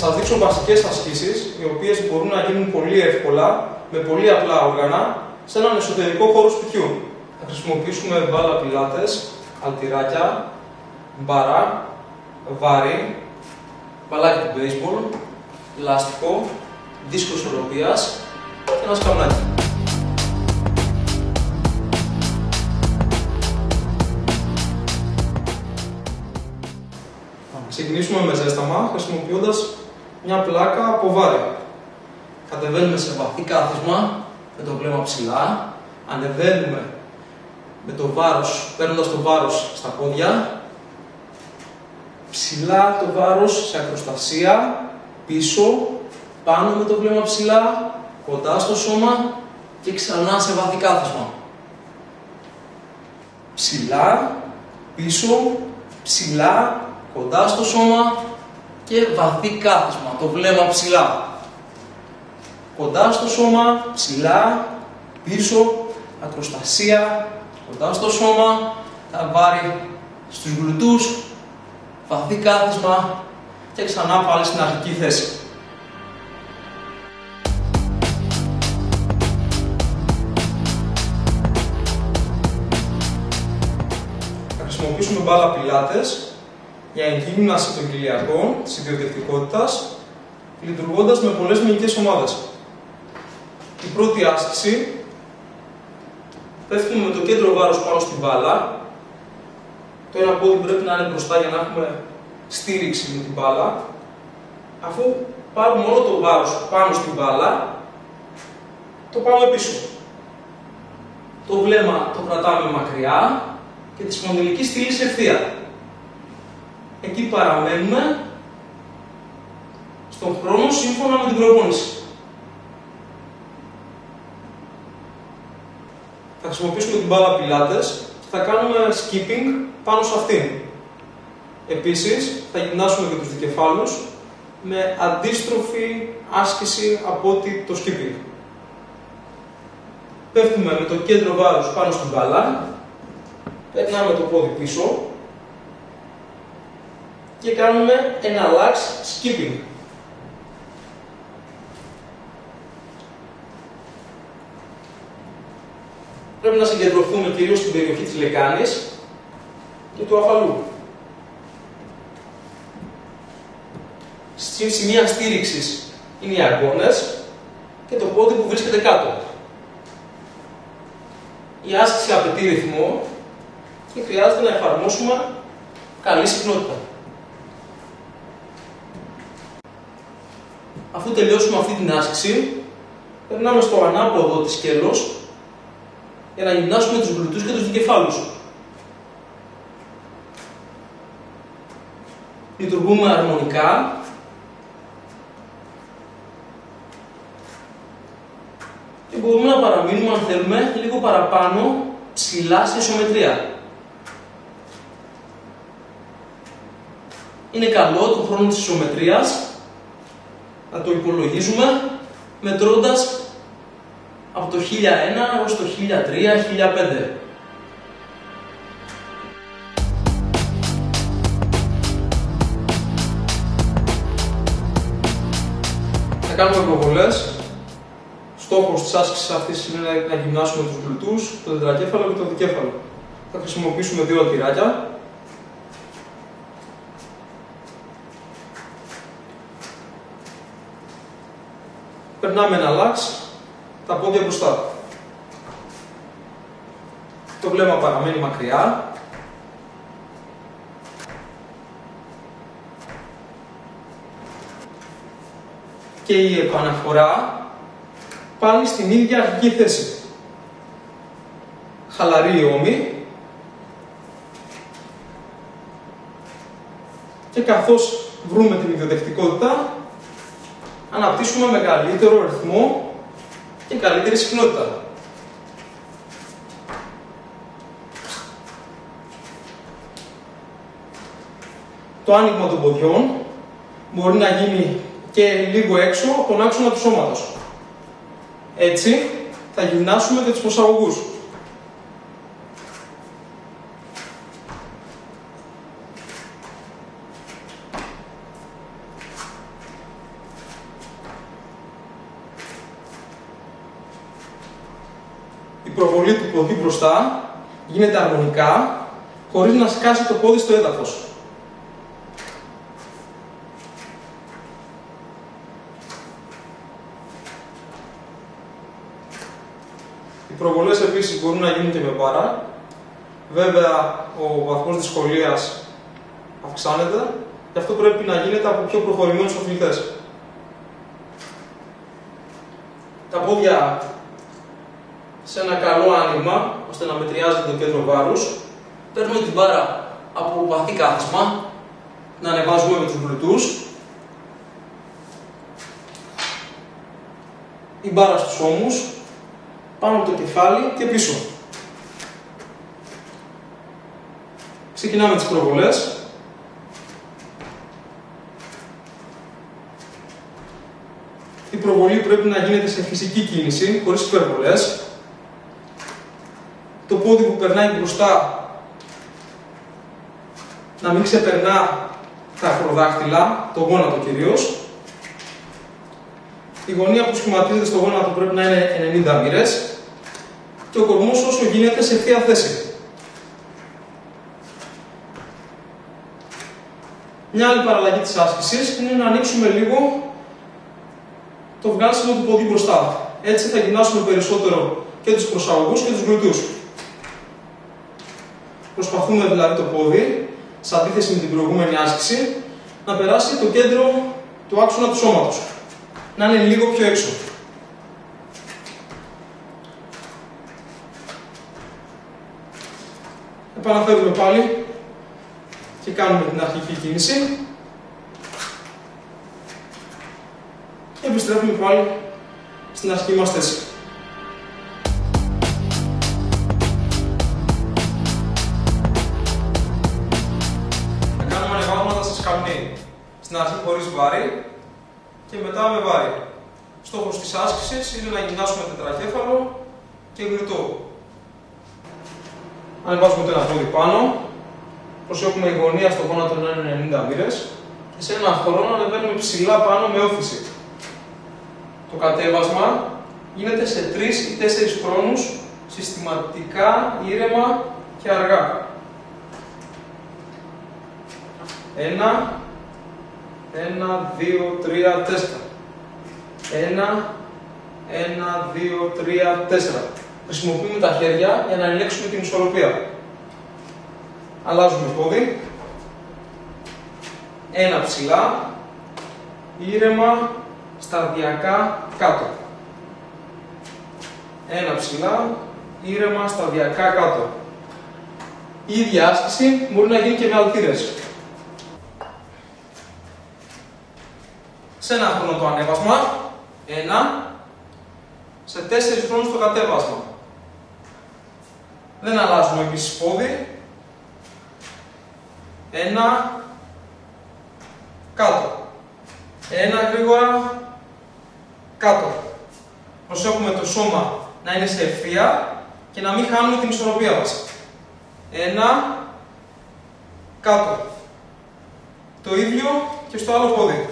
σας δείξω βασικές ασκήσεις, οι οποίες μπορούν να γίνουν πολύ εύκολα, με πολύ απλά όργανα, σε έναν εσωτερικό χώρο σπιτιού. Θα χρησιμοποιήσουμε μπάλα πιλάτες, αλτιράκια, μπάρα, βάρη, μπαλάκι του baseball, λάστιχο, δίσκο ισορροπίας και ένα σκαμνάκι. Ξεκινήσουμε με ζέσταμα, χρησιμοποιώντας μια πλάκα από βάρη. Κατεβαίνουμε σε βαθύ κάθισμα, με το βλέμμα ψηλά. Ανεβαίνουμε με το βάρος, παίρνοντας το βάρος στα πόδια. Ψηλά το βάρος σε ακροστασία, πίσω, πάνω με το βλέμμα ψηλά, κοντά στο σώμα και ξανά σε βαθύ κάθισμα. Ψηλά, πίσω, ψηλά, κοντά στο σώμα και βαθύ κάθισμα, το βλέμμα ψηλά. Κοντά στο σώμα, ψηλά, πίσω, ακροστασία, κοντά στο σώμα, τα βάρη στους γλουτούς, βαθύ κάθισμα και ξανά πάλι στην αρχική θέση. Θα χρησιμοποιήσουμε μπάλα πιλάτες για εγκύμναση των κοιλιακών, της ιδιοδευτικότητας, λειτουργώντας με πολλές μυϊκές ομάδες. Η πρώτη άσκηση, πέφτουμε με το κέντρο βάρους πάνω στην μπάλα. Το ένα πόδι πρέπει να είναι μπροστά για να έχουμε στήριξη με την μπάλα. Αφού πάρουμε όλο το βάρος πάνω στην μπάλα, το πάμε πίσω. Το βλέμμα το κρατάμε μακριά και τη σπονδυλική στήλη σε ευθεία. Εκεί παραμένουμε στον χρόνο σύμφωνα με την προπόνηση. Θα χρησιμοποιήσουμε την μπάλα πιλάτες και θα κάνουμε skipping πάνω σε αυτήν. Επίσης, θα γυμνάσουμε και τους δικεφάλους με αντίστροφη άσκηση από ότι το skipping. Πέφτουμε με το κέντρο βάρους πάνω στην μπάλα, περνάμε το πόδι πίσω και κάνουμε ένα lax skipping. Πρέπει να συγκεντρωθούμε κυρίως στην περιοχή της λεκάνης και του αφαλού. Στη σημεία στήριξης είναι οι αγκώνες και το πόδι που βρίσκεται κάτω. Η άσκηση απαιτεί ρυθμό και χρειάζεται να εφαρμόσουμε καλή συχνότητα. Αφού τελειώσουμε αυτή την άσκηση, περνάμε στο ανάποδο της σκέλος για να γυμνάσουμε τους γλουτούς και τους δικεφάλους. Λειτουργούμε αρμονικά και μπορούμε να παραμείνουμε, αν θέλουμε, λίγο παραπάνω ψηλά σε ισομετρία. Είναι καλό το χρόνο της ισομετρίας να το υπολογίζουμε μετρώντας από το 1001 έως το 1003-1005. Θα κάνουμε προβολές. Στόχος της άσκησης αυτής είναι να γυμνάσουμε τους γλουτούς, το τετρακέφαλο και το δικέφαλο. Θα χρησιμοποιήσουμε δύο αλτιράκια. Περνάμε ένα λάξ, τα πόδια μπροστά. Το βλέμμα παραμένει μακριά. Και η επαναφορά πάλι στην ίδια αρχική θέση. Χαλαρή η ώμη. Και καθώς βρούμε την ιδιοδευτικότητα, αναπτύσσουμε μεγαλύτερο ρυθμό και καλύτερη συχνότητα. Το άνοιγμα των ποδιών μπορεί να γίνει και λίγο έξω από τον άξονα του σώματος. Έτσι θα γυμνάσουμε και τους προσαγωγούς. η προβολή του ποδί μπροστά γίνεται αρμονικά, χωρίς να σκάσει το πόδι στο έδαφος. Οι προβολές επίσης μπορούν να γίνουν και με μπάρα. Βέβαια, ο βαθμός δυσκολίας αυξάνεται, και αυτό πρέπει να γίνεται από πιο προχωρημένους αθλητές. Τα πόδια σε ένα καλό άνοιγμα, ώστε να μετριάζεται το κέντρο βάρους. Παίρνουμε την μπάρα από βαθύ κάθισμα, να ανεβάζουμε με τους γλουτούς. Η μπάρα στους ώμους, πάνω από το κεφάλι και πίσω. Ξεκινάμε τις προβολές. Η προβολή πρέπει να γίνεται σε φυσική κίνηση, χωρίς υπερβολές. Το πόδι που περνάει μπροστά να μην ξεπερνά τα ακροδάκτυλα, το γόνατο κυρίως. Η γωνία που σχηματίζεται στο γόνατο πρέπει να είναι 90 μοίρες και ο κορμός όσο γίνεται σε ευθεία θέση. Μια άλλη παραλλαγή της άσκησης είναι να ανοίξουμε λίγο το βγάλσιμο του ποδί μπροστά. Έτσι θα γυμνάσουμε περισσότερο και τους προσαγωγούς και τους γλουτούς. Προσπαθούμε δηλαδή το πόδι, σε αντίθεση με την προηγούμενη άσκηση, να περάσει το κέντρο του άξονα του σώματος. Να είναι λίγο πιο έξω. Επαναφέρουμε πάλι και κάνουμε την αρχική κίνηση. Και επιστρέφουμε πάλι στην αρχική μας θέση. Θα κάνουμε ανεβάσματα σε σκαμνί. Στην αρχή χωρίς βάρη και μετά με βάρη. Στόχος της άσκησης είναι να γυμνάσουμε τετρακέφαλο και γλουτό. Ανεβάζουμε το ένα πόδι πάνω. Προσέχουμε η γωνία στο γόνατο να είναι 90 μοίρες και σε ένα χρόνο ανεβαίνουμε ψηλά πάνω με όθηση. Το κατέβασμα γίνεται σε 3 ή 4 χρόνους, συστηματικά, ήρεμα και αργά. 1, 1, 2, 3, 4. 1, 1, 2, 3, 4. Χρησιμοποιούμε τα χέρια για να ελέγξουμε την ισορροπία. Αλλάζουμε πόδι. Ένα ψηλά, ήρεμα, σταδιακά κάτω. Ένα ψηλά, ήρεμα, σταδιακά κάτω. Η ίδια άσκηση μπορεί να γίνει και με αλτήρες. Σε ένα χρόνο το ανέβασμα, 1, σε 4 χρόνους το κατέβασμα. Δεν αλλάζουμε επίσης πόδι. 1, κάτω. 1 γρήγορα, κάτω. Προσέχουμε το σώμα να είναι σε ευθεία και να μην χάνουμε την ισορροπία μας. 1, κάτω. Το ίδιο και στο άλλο πόδι.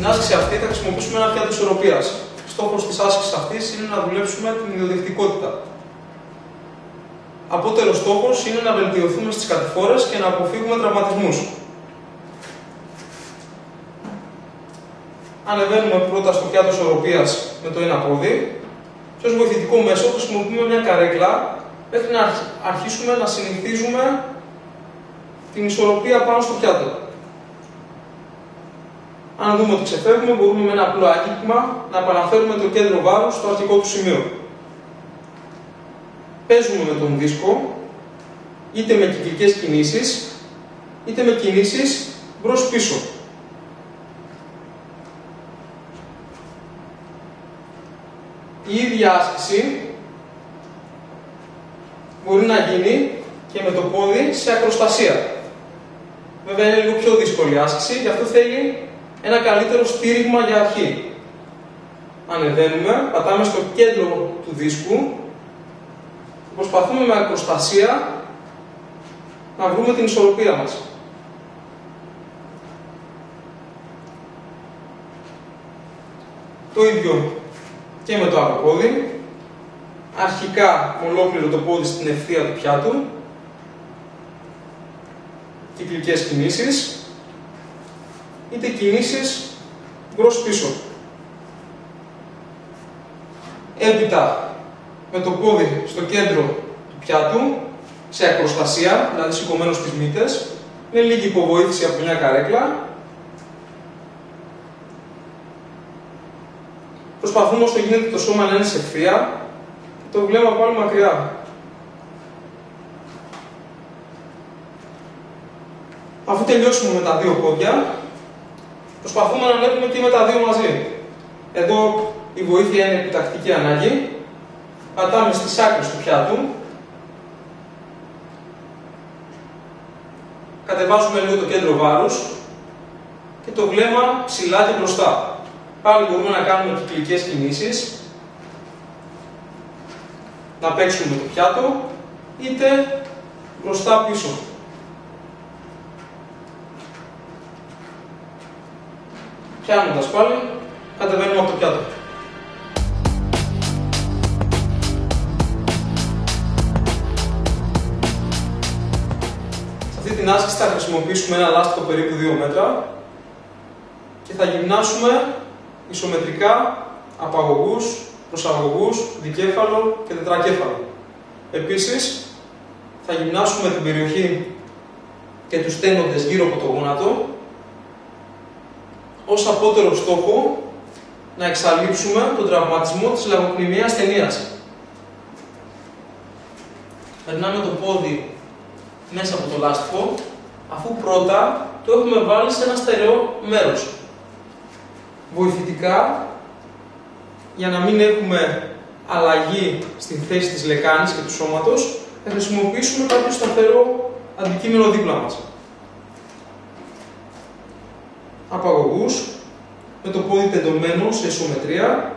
Στην άσκηση αυτή θα χρησιμοποιήσουμε ένα πιάτο ισορροπίας. Στόχος της άσκησης αυτής είναι να δουλέψουμε την ιδιοδεικτικότητα. Απότερος στόχος είναι να βελτιωθούμε στις κατηφόρες και να αποφύγουμε τραυματισμούς. Ανεβαίνουμε πρώτα στο πιάτο ισορροπίας με το ένα πόδι και ως βοηθητικό μέσο χρησιμοποιούμε μια καρέκλα μέχρι να αρχίσουμε να συνηθίζουμε την ισορροπία πάνω στο πιάτο. Αν δούμε ότι ξεφεύγουμε, μπορούμε με ένα απλό άγγιγμα να επαναφέρουμε το κέντρο βάρους στο αρχικό του σημείο. Παίζουμε με τον δίσκο, είτε με κυκλικές κινήσεις, είτε με κινήσεις μπρος-πίσω. Η ίδια άσκηση μπορεί να γίνει και με το πόδι σε ακροστασία. Βέβαια είναι λίγο πιο δύσκολη άσκηση, γι' αυτό θέλει ένα καλύτερο στήριγμα για αρχή. Ανεβαίνουμε, πατάμε στο κέντρο του δίσκου Προσπαθούμε με ακροστασία να βρούμε την ισορροπία μας. Το ίδιο και με το άλλο πόδι. Αρχικά ολόκληρο το πόδι στην ευθεία του πιάτου. Κυκλικές κινήσεις, είτε κινήσεις μπρος-πίσω. Έπειτα με το πόδι στο κέντρο του πιάτου, σε ακροστασία, δηλαδή σηκωμένο στις μύτες, με λίγη υποβοήθηση από μια καρέκλα. Προσπαθούμε όσο γίνεται το σώμα να είναι σε ευθεία και το βλέμμα πάλι μακριά. Αφού τελειώσουμε με τα δύο πόδια, προσπαθούμε να ανέβουμε και με τα δύο μαζί. Εδώ η βοήθεια είναι επιτακτική ανάγκη. Πατάμε στις άκρες του πιάτου. Κατεβάζουμε λίγο το κέντρο βάρους και το βλέμμα ψηλά και μπροστά. Πάλι μπορούμε να κάνουμε κυκλικές κινήσεις, να παίξουμε το πιάτο, είτε μπροστά πίσω. Πιάνοντας πάλι, κατεβαίνουμε από το πιάτο. Σε αυτή την άσκηση θα χρησιμοποιήσουμε ένα λάστιχο περίπου 2 μέτρα και θα γυμνάσουμε ισομετρικά απαγωγούς, προσαγωγούς, δικέφαλο και τετρακέφαλο. Επίσης, θα γυμνάσουμε την περιοχή και τους τένοντες γύρω από το γόνατο, ως απότερο στόχο να εξαλείψουμε τον τραυματισμό της λαγοκνημιαίας ταινίας. Περνάμε το πόδι μέσα από το λάστιχο, αφού πρώτα το έχουμε βάλει σε ένα στερεό μέρος. Βοηθητικά, για να μην έχουμε αλλαγή στην θέση της λεκάνης και του σώματος, θα χρησιμοποιήσουμε κάποιο σταθερό αντικείμενο δίπλα μας. Απαγωγούς, με το πόδι τεντωμένο σε ισομετρία.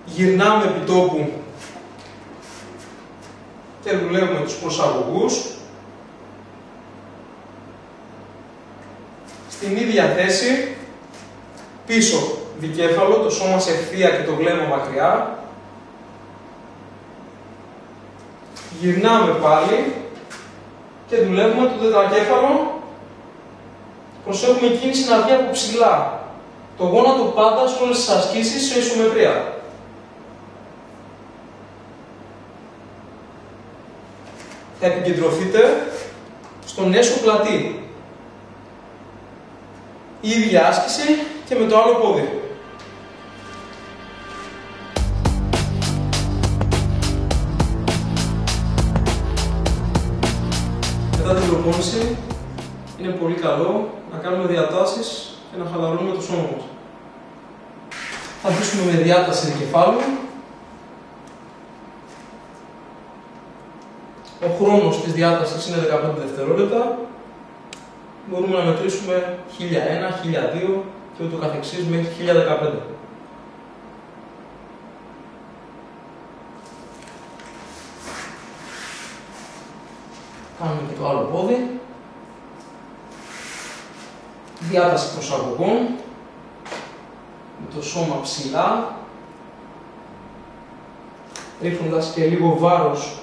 Γυρνάμε επί τόπου και δουλεύουμε τους προσαγωγούς. Στην ίδια θέση, πίσω δικέφαλο, το σώμα σε ευθεία και το βλέμμα μακριά. Γυρνάμε πάλι και δουλεύουμε το τετρακέφαλο. Προσέχουμε η κίνηση να βγει από ψηλά. Το γόνατο πάντα σε όλες τις ασκήσεις σε ισομετρία. Θα επικεντρωθείτε στον έσω πλατή. Η ίδια άσκηση και με το άλλο πόδι. Μετά την προπόνηση είναι πολύ καλό να κάνουμε διατάσεις και να χαλαρώνουμε το σώμα μας. Θα αρχίσουμε με διάταση δικεφάλου. Ο χρόνος της διάτασης είναι 15 δευτερόλεπτα. Μπορούμε να μετρήσουμε 1001, 1002 και ούτω καθεξής μέχρι 1015. Κάνουμε και το άλλο πόδι. Διάταση προσαγωγών. Με το σώμα ψηλά. Ρίχνοντας και λίγο βάρος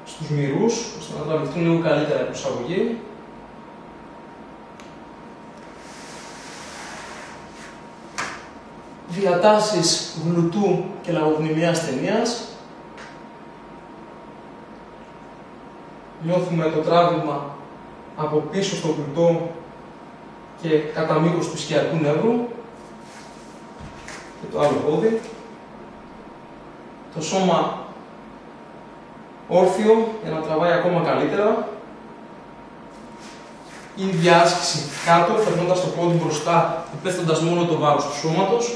στους μυρούς, ώστε να τραβηχτούν λίγο καλύτερα η προσαγωγή. Διατάσεις γλουτού και λαγοκνημιαίας ταινίας. Νιώθουμε το τράβημα από πίσω στο γλουτό και κατά μήκος του ισχυακού νεύρου. Και το άλλο πόδι. Το σώμα όρθιο για να τραβάει ακόμα καλύτερα. Η ίδια άσκηση κάτω, φέρνοντας το πόδι μπροστά και πέφτοντας μόνο το βάρος του σώματος.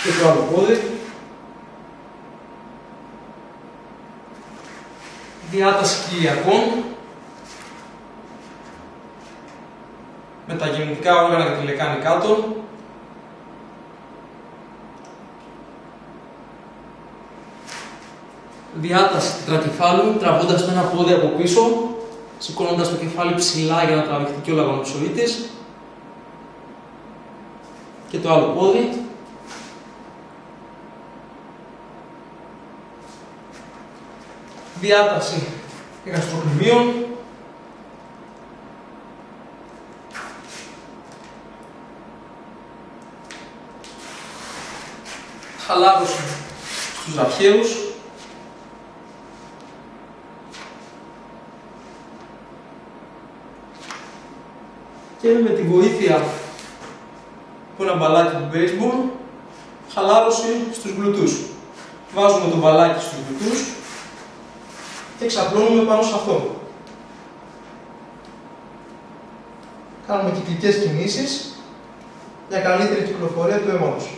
Και το άλλο πόδι. Διάταση κοιλιακών. Με τα γεννητικά όργανα και τη λεκάνη κάτω. Διάταση τετρακεφάλου, τραβώντας το ένα πόδι από πίσω, σηκώνοντας το κεφάλι ψηλά για να τραβηχτεί και ο λαγονοψοίτης. Και το άλλο πόδι. Διάταση γαστροκνημίων. Χαλάρωση στους αρχαίους. Και με τη βοήθεια από ένα μπαλάκι του baseball, χαλάρωση στους γλουτούς. Βάζουμε το μπαλάκι στους γλουτούς και ξαπλώνουμε πάνω σε αυτό. Κάνουμε κυκλικές κινήσεις για καλύτερη κυκλοφορία του αίματος.